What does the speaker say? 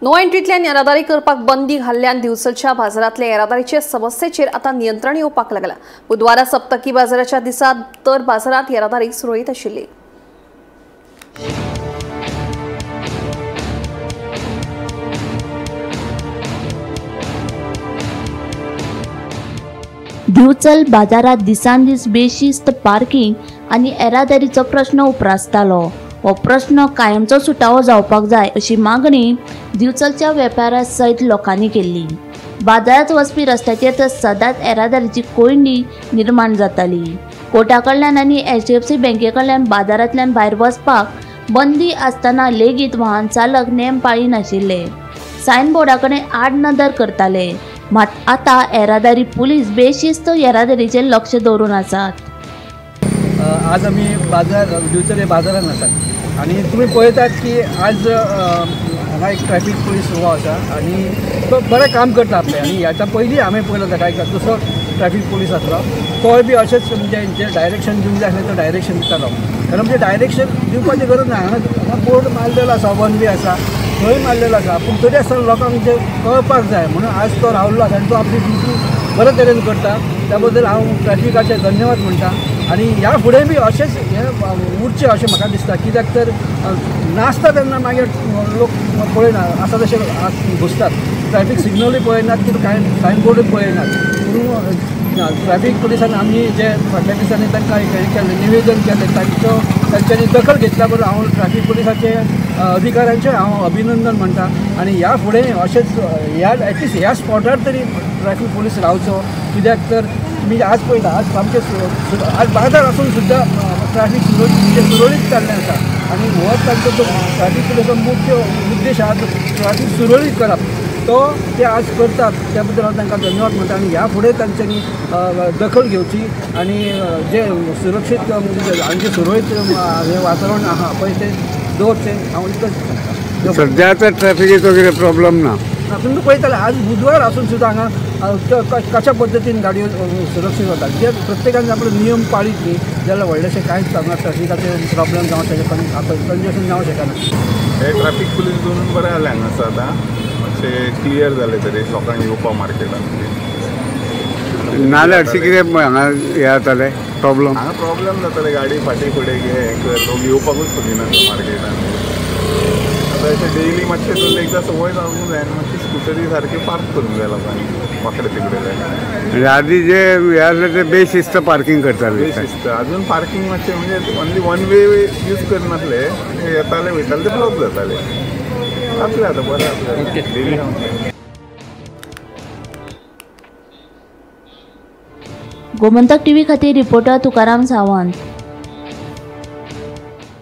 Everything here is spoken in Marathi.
नो एंट्रीतल्यान येरादारी करपाक बंदी घाल्ल्यान दिवचलच्या बाजारातल्या येरादारीचे समस्येचेर आता नियंत्रण येवपाक लागला। बुधवारा सप्तकी बाजाराच्या दिसा तर बाजारात येरादारी सुरळीत आशिल्ली। दिवचल बाजारात दिसान दीस बेशिस्त पार्किंग आणि येरादारीचो प्रश्न उपरासतालो। हो प्रश्न कायमचो सुटावो जावपाक जाय अशी मागणी दिवचलच्या वेपाऱ्या सयत लोकांनी केल्ली। बाजारात वचपी रस्त्याचेर तर सदांच येरादारीची कोयंडी निर्माण जाताली। कोर्टा कडल्यान आनी HDFC बँके कडल्यान बाजारांतल्यान भायर वचपाक बंदी आसतना लेगीत वाहन चालक नेम पाळिनाशिल्ले। सायनबोर्डा कडेन आड नदर करताले, मात आता येरादारी पुलीस बेशिस्त येरादारीचेर लक्ष दवरून आसात। आज आम्ही दिवचल बाजारात आसात आणि तुम्ही पळयतात की आज हांगा एक ट्रॅफिक पुलीस उबो आसा आणि तो बरें काम करता आपलें। आणि ह्याच्या पयलीं हांवें पळयलो ताका एक दुसरो ट्रॅफिक पुलीस आसलो, तोय बी अशेंच म्हणजे जे डायरेक्शन दिवंक जाय आसलें तो डायरेक्शन दितालो। कारण म्हणजे डायरेक्शन दिवपाची गरज ना, हांगा बोर्ड मारलेलो आसा, वन वे आसा, थंय मारलेलो आसा, पूण तरी आसतना लोकांक जे कळपाक जाय म्हणून आज तो रावल्लो आसा आनी तो आपली ड्युटी बरे तरेन करता। त्या बद्दल हांव ट्रॅफिकाचे धन्यवाद म्हणटा। आणि ह्या फुडें बी अशेंच हें उरचें अशें म्हाका दिसता, कित्याक तर नासता तेन्ना मागीर लोक पळयना, आसा तशें घुसतात, ट्रॅफिक सिग्नलूय पळयनात की सायनबोर्डूय पळयनात। म्हणून ट्रॅफिक पुलिसान आमी जे फाटल्या दिसांनी तांकां हें केलें, निवेदन केलें, तांच्यांनी दखल घेतल्या बरोबर हांव ट्रॅफिक पुलिसाचे अधिकाऱ्यांचें हांव अभिनंदन म्हणटा। आणि ह्या फुडें अशेंच एटलिस्ट ह्या स्पॉटार तरी ट्रॅफिक पुलीस रावचो, कित्याक तर मी आज पळयला आज सामकें आज बाजार आसून सुद्दां ट्रॅफिक सुरळीत चाललें आसा। आणि हो तांचो जो ट्रॅफिक पुलिसाचो मुख्य उद्देश आसा ट्रॅफिक सुरळीत करप, तो ते आज करतात, त्या बद्दल हांव तांकां धन्यवाद म्हणटा। आणि ह्या फुडें तांच्यांनी दखल घेवची आणि जे सुरक्षीत आमचे सुरळीत हें वातावरण आहा पळय ते दवरचें, हांव इतलेंच सांगता। सध्या आता ट्रॅफिकेचो कितें प्रॉब्लेम ना, तुमी पळयताले आज बुधवार आसून सुद्दां हांगा कशा पद्दतीन गाडयो सुरक्षीत वतात। जे प्रत्येकान आपले नियम पाळीत न्ही जाल्यार व्हडलेशें कांयच हांगा ट्रॅफिकाचे प्रॉब्लेम जावं कंजेशन जावं शकना। हे ट्रॅफिक पुलीस दोनूय बरें जालें हांगा आसा, आतां मातशें क्लियर जालें तरी लोकांक येवपा मार्केटान। नाल्यार अशें कितें हांगा हें जातालें प्रॉब्लेम? हांगा प्रॉब्लेम जाताले, गाडी फाटीं फुडें हें लोक येवपाकूच सोदिनात मार्केटान। आतां अशें डेली मातशें एकदां संवय जावंक जाय आनी मातशी स्कुटरी सारकी पार्क करूंक जाय लोकांनी वाकडे तिकडे जाय। म्हणजे आदी जे हे आसले ते बेशिस्त पार्किंग करताले, बेशिस्त अजून पार्किंग मातशें म्हणजे ओन्ली वन वे यूज करनासले, येताले वयताले ते ब्लॉक जाताले। आपलें आतां बरें आपलें डेली गोमंतक टीव्ही खातीर रिपोर्टर तुकाराम सावंत।